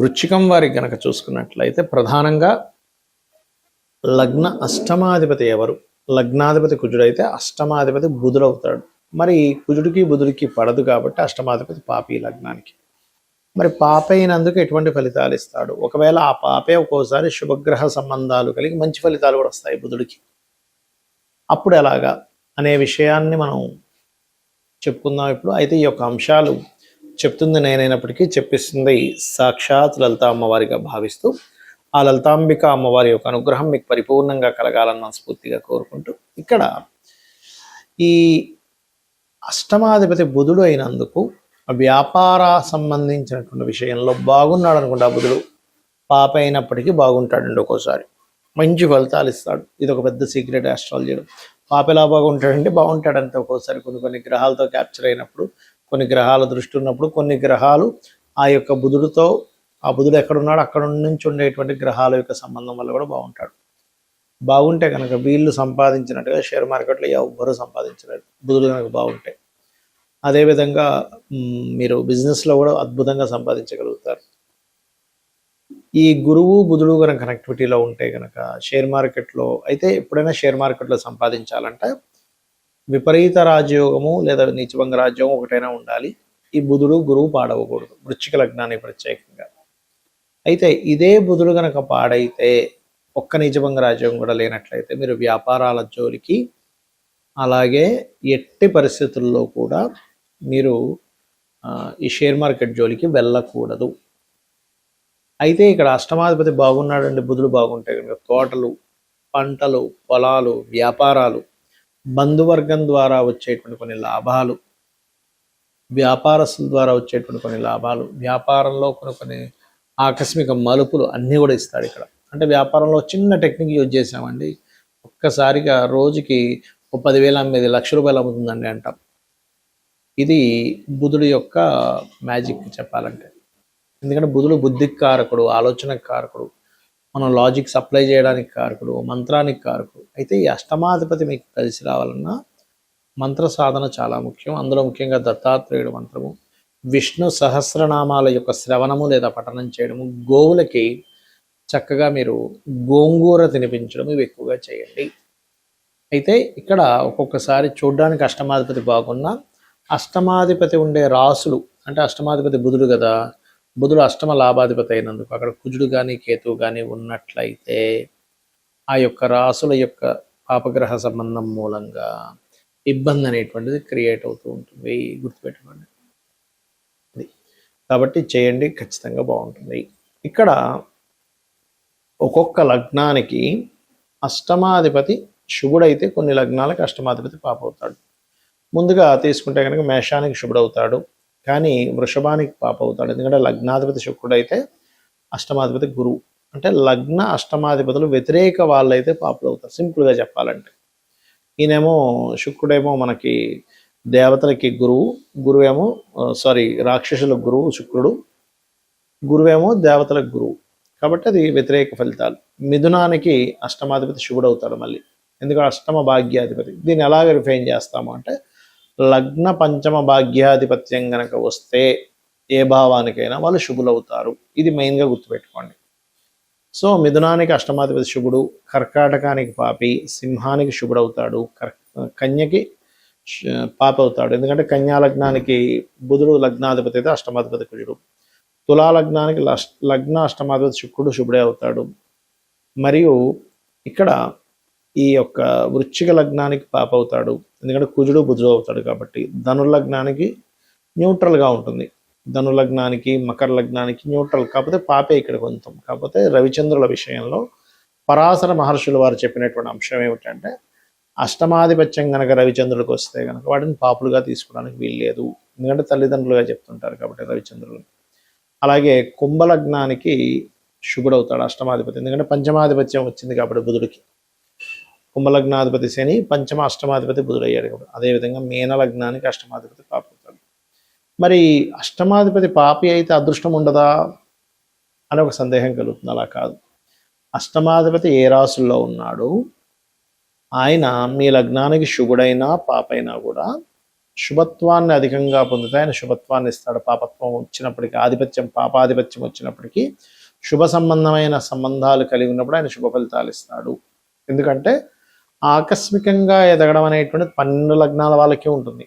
వృశ్చికం వారికి గనక చూసుకున్నట్లయితే ప్రధానంగా లగ్న అష్టమాధిపతి ఎవరు? లగ్నాధిపతి కుజుడైతే అష్టమాధిపతి బుధుడవుతాడు. మరి కుజుడికి బుధుడికి పడదు కాబట్టి అష్టమాధిపతి పాపి లగ్నానికి. మరి పాపైనందుకు ఎటువంటి ఫలితాలు ఇస్తాడు? ఒకవేళ ఆ పాపే ఒక్కోసారి శుభగ్రహ సంబంధాలు కలిగి మంచి ఫలితాలు కూడా వస్తాయి బుధుడికి. అప్పుడు ఎలాగా అనే విషయాన్ని మనం చెప్పుకుందాం ఇప్పుడు. అయితే ఈ యొక్క అంశాలు చెప్తుంది నేనైనప్పటికీ చెప్పిస్తుంది సాక్షాత్ లలిత అమ్మవారిగా భావిస్తూ ఆ లలితాంబిక అమ్మవారి యొక్క అనుగ్రహం మీకు పరిపూర్ణంగా కలగాలని మనస్ఫూర్తిగా కోరుకుంటూ, ఇక్కడ ఈ అష్టమాధిపతి బుధుడు అయినందుకు వ్యాపార సంబంధించినటువంటి విషయంలో బాగున్నాడు అనుకుంటా. బుధుడు పాప అయినప్పటికీ బాగుంటాడండి, ఒక్కోసారి మంచి ఫలితాలు ఇస్తాడు. ఇది ఒక పెద్ద సీక్రెట్ ఆస్ట్రాలజీలో. పాప ఎలా బాగుంటాడంటే బాగుంటాడంటే ఒక్కోసారి కొన్ని గ్రహాలతో క్యాప్చర్ అయినప్పుడు, కొన్ని గ్రహాల దృష్టి ఉన్నప్పుడు, కొన్ని గ్రహాలు ఆ యొక్క బుధుడితో, ఆ బుధుడు ఎక్కడున్నాడో అక్కడ నుంచి ఉండేటువంటి గ్రహాల యొక్క సంబంధం వల్ల కూడా బాగుంటాడు. బాగుంటే కనుక వీళ్ళు సంపాదించినట్టుగా షేర్ మార్కెట్లో ఎవ్వరూ సంపాదించలేరు బుధుడు కనుక బాగుంటే. అదేవిధంగా మీరు బిజినెస్లో కూడా అద్భుతంగా సంపాదించగలుగుతారు. ఈ గురువు బుధుడు కనుక కనెక్టివిటీలో ఉంటే కనుక షేర్ మార్కెట్లో అయితే ఎప్పుడైనా షేర్ మార్కెట్లో సంపాదించాలంటే విపరీత రాజయోగము లేదా నీచభంగ రాజ్యోగం ఒకటైనా ఉండాలి. ఈ బుధుడు గురువు పాడవకూడదు, వృశ్చిక లగ్నానికి ప్రత్యేకంగా. అయితే ఇదే బుధుడు కనుక పాడైతే, ఒక్క నీచభంగ రాజ్యోగం కూడా లేనట్లయితే మీరు వ్యాపారాల జోలికి, అలాగే ఎట్టి పరిస్థితుల్లో కూడా మీరు ఈ షేర్ మార్కెట్ జోలికి వెళ్ళకూడదు. అయితే ఇక్కడ అష్టమాధిపతి బాగున్నాడండి, బుధుడు బాగుంటే కనుక తోటలు, పంటలు, పొలాలు, వ్యాపారాలు, బంధువర్గం ద్వారా వచ్చేటువంటి కొన్ని లాభాలు, వ్యాపారస్తుల ద్వారా వచ్చేటువంటి కొన్ని లాభాలు, వ్యాపారంలో కొన్ని ఆకస్మిక మలుపులు అన్నీ కూడా ఇస్తాడు ఇక్కడ. అంటే వ్యాపారంలో చిన్న టెక్నిక్ యూజ్ చేసామండి, ఒక్కసారిగా రోజుకి 10,000 అమ్మేది ₹1,00,000 అమ్ముతుందండి అంటాం. ఇది బుధుడు యొక్క మ్యాజిక్ చెప్పాలంటే. ఎందుకంటే బుధుడు బుద్ధికి కారకుడు, ఆలోచనకు కారకుడు, మనం లాజిక్ సప్లై చేయడానికి కారకుడు, మంత్రానికి కారకుడు. అయితే ఈ అష్టమాధిపతి మీకు కలిసి రావాలన్నా మంత్ర సాధన చాలా ముఖ్యం. అందులో ముఖ్యంగా దత్తాత్రేయుడు మంత్రము, విష్ణు సహస్రనామాల యొక్క శ్రవణము లేదా పఠనం చేయడము, గోవులకి చక్కగా మీరు గోంగూర తినిపించడం, ఇవి ఎక్కువగా చేయండి. అయితే ఇక్కడ ఒక్కొక్కసారి చూడడానికి అష్టమాధిపతి బాగున్నా, అష్టమాధిపతి ఉండే రాసులు, అంటే అష్టమాధిపతి బుధుడు కదా, బుధుడు అష్టమ లాభాధిపతి అయినందుకు అక్కడ కుజుడు కానీ కేతువు కానీ ఉన్నట్లయితే ఆ యొక్క రాసుల యొక్క పాపగ్రహ సంబంధం మూలంగా ఇబ్బంది అనేటువంటిది క్రియేట్ అవుతూ ఉంటుంది, గుర్తుపెట్టుకోండి. కాబట్టి చేయండి, ఖచ్చితంగా బాగుంటుంది. ఇక్కడ ఒక్కొక్క లగ్నానికి అష్టమాధిపతి శుభుడైతే కొన్ని లగ్నాలకు అష్టమాధిపతి పాప అవుతాడు. ముందుగా తీసుకుంటే కనుక మేషానికి శుభుడవుతాడు, కానీ వృషభానికి పాప అవుతాడు. ఎందుకంటే లగ్నాధిపతి శుక్రుడైతే అష్టమాధిపతి గురువు. అంటే లగ్న అష్టమాధిపతులు వ్యతిరేక వాళ్ళైతే పాపలు అవుతారు, సింపుల్గా చెప్పాలంటే. ఈయనేమో శుక్రుడేమో మనకి దేవతలకి గురువు, గురువేమో రాక్షసులకు గురువు శుక్రుడు, గురువేమో దేవతలకు గురువు. కాబట్టి అది వ్యతిరేక ఫలితాలు. మిథునానికి అష్టమాధిపతి శుభుడవుతాడు మళ్ళీ, ఎందుకంటే అష్టమ భాగ్యాధిపతి. దీన్ని ఎలా వెరిఫైన్ చేస్తాము అంటే లగ్న పంచమ భాగ్యాధిపత్యం గనక వస్తే ఏ భావానికైనా వాళ్ళు శుభులవుతారు. ఇది మెయిన్గా గుర్తుపెట్టుకోండి. సో మిథునానికి అష్టమాధిపతి శుభుడు, కర్కాటకానికి పాపి, సింహానికి శుభుడవుతాడు, కన్యకి పాప అవుతాడు. ఎందుకంటే కన్యా లగ్నానికి బుధుడు లగ్నాధిపతి అయితే అష్టమాధిపతి కుజుడు, తులా లగ్నానికి లగ్న అష్టమాధిపతి శుక్రుడు శుభుడే అవుతాడు. మరియు ఇక్కడ ఈ యొక్క వృశ్చిక లగ్నానికి పాప అవుతాడు, ఎందుకంటే కుజుడు బుధుడు అవుతాడు కాబట్టి. ధనుర్లగ్నానికి న్యూట్రల్గా ఉంటుంది, ధనుర్లగ్నానికి మకర లగ్నానికి న్యూట్రల్, కాకపోతే పాపే ఇక్కడ కొంచెం. కాకపోతే రవిచంద్రుల విషయంలో పరాశర మహర్షులు వారు చెప్పినటువంటి అంశం ఏమిటంటే అష్టమాధిపత్యం కనుక రవిచంద్రులకు వస్తే కనుక వాటిని పాపులుగా తీసుకోవడానికి వీల్లేదు, ఎందుకంటే తల్లిదండ్రులుగా చెప్తుంటారు కాబట్టి రవిచంద్రులు. అలాగే కుంభలగ్నానికి శుభుడవుతాడు అష్టమాధిపతి, ఎందుకంటే పంచమాధిపత్యం వచ్చింది కాబట్టి బుధుడికి. కుంభలగ్నాధిపతి శని, పంచమ అష్టమాధిపతి బుధుడు అయ్యాడు కాబట్టి. అదేవిధంగా మీన లగ్నానికి అష్టమాధిపతి పాప అవుతాడు. మరి అష్టమాధిపతి పాపి అయితే అదృష్టం ఉండదా అని ఒక సందేహం కలుగుతుంది. అలా కాదు. అష్టమాధిపతి ఏ రాసుల్లో ఉన్నాడు, ఆయన మీ లగ్నానికి శుభుడైనా పాపైనా కూడా శుభత్వాన్ని అధికంగా పొందుతాయి. ఆయన శుభత్వాన్ని ఇస్తాడు. పాపత్వం వచ్చినప్పటికీ, పాపాధిపత్యం వచ్చినప్పటికీ శుభ సంబంధమైన సంబంధాలు కలిగి ఉన్నప్పుడు ఆయన శుభ ఫలితాలు ఇస్తాడు. ఎందుకంటే ఆకస్మికంగా ఎదగడం అనేటువంటిది 12 లగ్నాల వాళ్ళకే ఉంటుంది.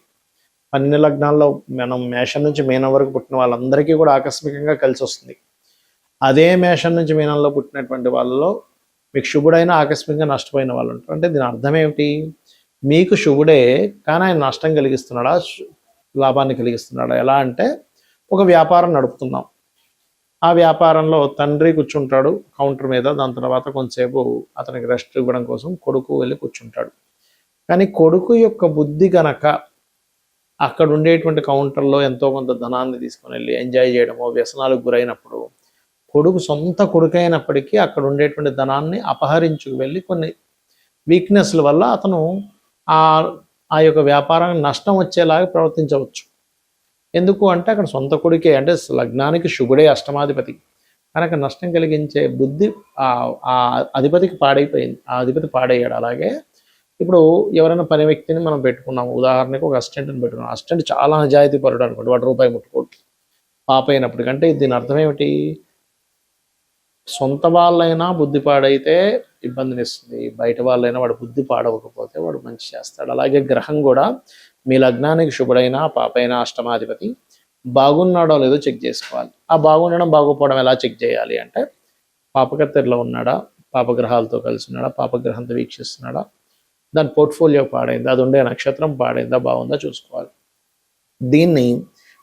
12 లగ్నాల్లో మనం మేషం నుంచి మీనం వరకు పుట్టిన వాళ్ళందరికీ కూడా ఆకస్మికంగా కలిసి వస్తుంది. అదే మేషం నుంచి మీనంలో పుట్టినటువంటి వాళ్ళలో మీకు శుభుడైన ఆకస్మికంగా నష్టపోయిన వాళ్ళు ఉంటారు. అంటే దీని అర్థం ఏమిటి? మీకు శుభుడే, కానీ ఆయన నష్టం కలిగిస్తున్నాడా, లాభాన్ని కలిగిస్తున్నాడా? ఎలా అంటే, ఒక వ్యాపారం నడుపుతున్నాం. ఆ వ్యాపారంలో తండ్రి కూర్చుంటాడు కౌంటర్ మీద. దాని తర్వాత కొంతసేపు అతనికి రెస్ట్ ఇవ్వడం కోసం కొడుకు వెళ్ళి కూర్చుంటాడు. కానీ కొడుకు యొక్క బుద్ధి కనుక అక్కడ ఉండేటువంటి కౌంటర్లో ఎంతో కొంత ధనాన్ని తీసుకుని వెళ్ళి ఎంజాయ్ చేయడమో, వ్యసనాలకు గురైనప్పుడు సొంత కొడుకైనప్పటికీ అక్కడ ఉండేటువంటి ధనాన్ని అపహరించుకు వెళ్ళి కొన్ని వీక్నెస్ల వల్ల అతను ఆ యొక్క వ్యాపారానికి నష్టం వచ్చేలాగా ప్రవర్తించవచ్చు. ఎందుకు అంటే అక్కడ సొంత కొడుకే, అంటే లగ్నానికి శుభుడే అష్టమాధిపతి, కనుక నష్టం కలిగించే బుద్ధి ఆ అధిపతికి పాడైపోయింది. ఆ అధిపతి పాడయ్యాడు. అలాగే ఇప్పుడు ఎవరైనా పని వ్యక్తిని మనం పెట్టుకున్నాము, ఉదాహరణకు ఒక అసిస్టెంట్ని పెట్టుకున్నాం. అసిస్టెంట్ చాలా నిజాయితీ పరుడు అనుకోండి, వాడు రూపాయి ముట్టుకోడు పాప అయినప్పటికంటే దీని అర్థం ఏమిటి? సొంత వాళ్ళైనా బుద్ధి పాడైతే ఇబ్బందినిస్తుంది, బయట వాళ్ళైనా వాడు బుద్ధి పాడవకపోతే వాడు మంచి చేస్తాడు. అలాగే గ్రహం కూడా మీ లగ్నానికి శుభుడైనా పాపైనా అష్టమాధిపతి బాగున్నాడో లేదో చెక్ చేసుకోవాలి. ఆ బాగుండడం బాగోపోవడం ఎలా చెక్ చేయాలి అంటే, పాపకత్తెరలో ఉన్నాడా, పాపగ్రహాలతో కలిసి ఉన్నాడా, పాపగ్రహంతో వీక్షిస్తున్నాడా, దాని పోర్ట్ఫోలియో పాడైందా, అది ఉండే నక్షత్రం పాడైందా, బాగుందా చూసుకోవాలి. దీన్ని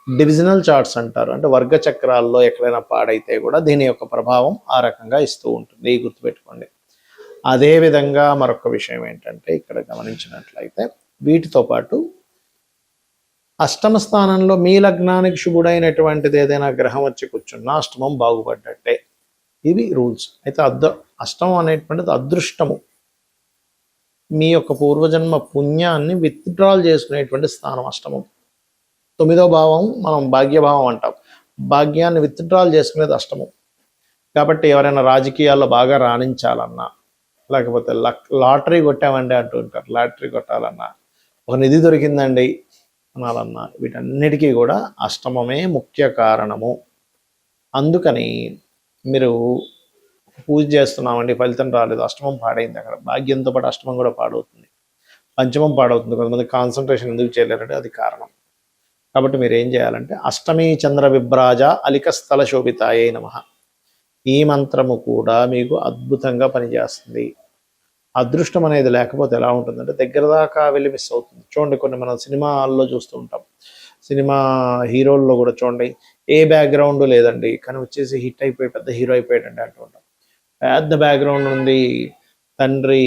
డివిజనల్ చార్ట్స్ అంటారు. అంటే వర్గ చక్రాల్లో ఎక్కడైనా పాడైతే కూడా దీని యొక్క ప్రభావం ఆ రకంగా ఇస్తూ ఉంటుంది, గుర్తుపెట్టుకోండి. అదేవిధంగా మరొక విషయం ఏంటంటే, ఇక్కడ గమనించినట్లయితే వీటితో పాటు అష్టమ స్థానంలో మీ లగ్నానికి శుభుడైనటువంటిది ఏదైనా గ్రహం వచ్చి కూర్చున్నా అష్టమం బాగుపడ్డట్టే. ఇవి రూల్స్. అయితే అష్టమం అనేటువంటిది అదృష్టము, మీ యొక్క పూర్వజన్మ పుణ్యాన్ని విత్డ్రాల్ చేసుకునేటువంటి స్థానం అష్టమం. 9వ భావం మనం భాగ్యభావం అంటాం. భాగ్యాన్ని విత్డ్రాల్ చేసుకునేది అష్టమం. కాబట్టి ఎవరైనా రాజకీయాల్లో బాగా రాణించాలన్నా, లేకపోతే లాటరీ కొట్టామండి అంటూ ఉంటారు, లాటరీ కొట్టాలన్నా, ఒక నిధి దొరికిందండి అనాలన్నా, వీటన్నిటికీ కూడా అష్టమమే ముఖ్య కారణము. అందుకని మీరు పూజ చేస్తున్నామండి, ఫలితం రాలేదు, అష్టమం పాడైంది, అక్కడ భాగ్యంతో పాటు అష్టమం కూడా పాడవుతుంది, పంచమం పాడవుతుంది. కొంతమంది కాన్సన్ట్రేషన్ ఎందుకు చేయలేరంటే అది కారణం. కాబట్టి మీరు ఏం చేయాలంటే, అష్టమీ చంద్ర విభ్రాజ అలిక స్థల శోభితాయే నమః, ఈ మంత్రము కూడా మీకు అద్భుతంగా పనిచేస్తుంది. అదృష్టం అనేది లేకపోతే ఎలా ఉంటుందంటే దగ్గర దాకా వెళ్ళి మిస్ అవుతుంది. చూడండి, కొన్ని మనం సినిమాల్లో చూస్తూ ఉంటాం, సినిమా హీరోల్లో కూడా చూడండి, ఏ బ్యాక్గ్రౌండ్ లేదండి కానీ వచ్చేసి హిట్ అయిపోయి పెద్ద హీరో అయిపోయాడండి అంటూ ఉంటాం. పెద్ద బ్యాక్గ్రౌండ్ ఉంది, తండ్రి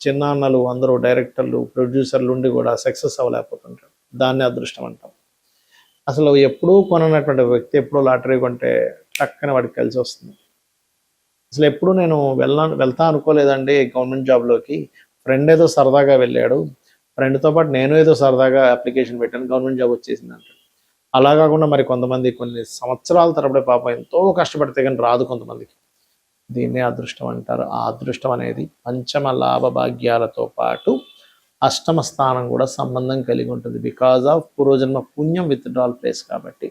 చిన్నాన్నలు అందరూ డైరెక్టర్లు ప్రొడ్యూసర్లు ఉండి కూడా సక్సెస్ అవ్వలేకపోతుంటారు. దాన్ని అదృష్టం అంటాం. అసలు ఎప్పుడూ కొననటువంటి వ్యక్తి ఎప్పుడూ లాటరీ కొంటే టక్కన వాడికి కలిసి వస్తుంది. అసలు ఎప్పుడు నేను వెళ్తా అనుకోలేదండి గవర్నమెంట్ జాబ్లోకి, ఫ్రెండ్ ఏదో సరదాగా వెళ్ళాడు, ఫ్రెండ్తో పాటు నేను ఏదో సరదాగా అప్లికేషన్ పెట్టాను, గవర్నమెంట్ జాబ్ వచ్చేసింది అంటాడు. అలా కాకుండా మరి కొంతమంది కొన్ని సంవత్సరాల తరబడి పాపం ఎంతో కష్టపడితే కానీ రాదు కొంతమందికి. దీన్నే అదృష్టం అంటారు. ఆ అదృష్టం అనేది పంచమ లాభ భాగ్యాలతో పాటు అష్టమ స్థానం కూడా సంబంధం కలిగి ఉంటుంది. బికాజ్ ఆఫ్ పూర్వజన్మ పుణ్యం విత్డ్రాల్ ప్లేస్ కాబట్టి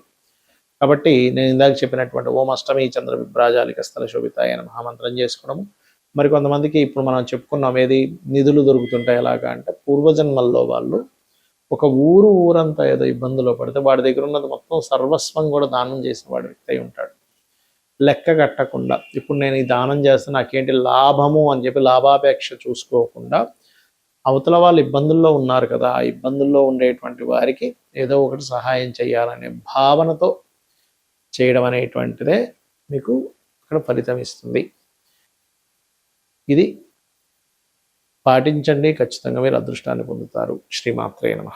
నేను ఇందాక చెప్పినటువంటి ఓం అష్టమి చంద్ర విభ్రాజాలిక స్థల శోభితాయ మహామంత్రం చేసుకోవడము. మరి కొంతమందికి ఇప్పుడు మనం చెప్పుకున్నాం, ఏది నిధులు దొరుకుతుంటాయి ఎలాగా అంటే, పూర్వజన్మల్లో వాళ్ళు ఒక ఊరంతా ఏదో ఇబ్బందులో పడితే వాడి దగ్గర ఉన్నది మొత్తం సర్వస్వం కూడా దానం చేసిన వాడి వ్యక్తి అయి ఉంటాడు. లెక్క కట్టకుండా ఇప్పుడు నేను ఈ దానం చేస్తే నాకేంటి లాభము అని చెప్పి లాభాపేక్ష చూసుకోకుండా, అవతల వాళ్ళు ఇబ్బందుల్లో ఉన్నారు కదా, ఆ ఇబ్బందుల్లో ఉండేటువంటి వారికి ఏదో ఒకటి సహాయం చేయాలనే భావనతో చేయడం అనేటువంటిదే మీకు అక్కడ ఫలితం ఇస్తుంది. ఇది పాటించండి, ఖచ్చితంగా మీరు అదృష్టాన్ని పొందుతారు. శ్రీమాత్రే నమః.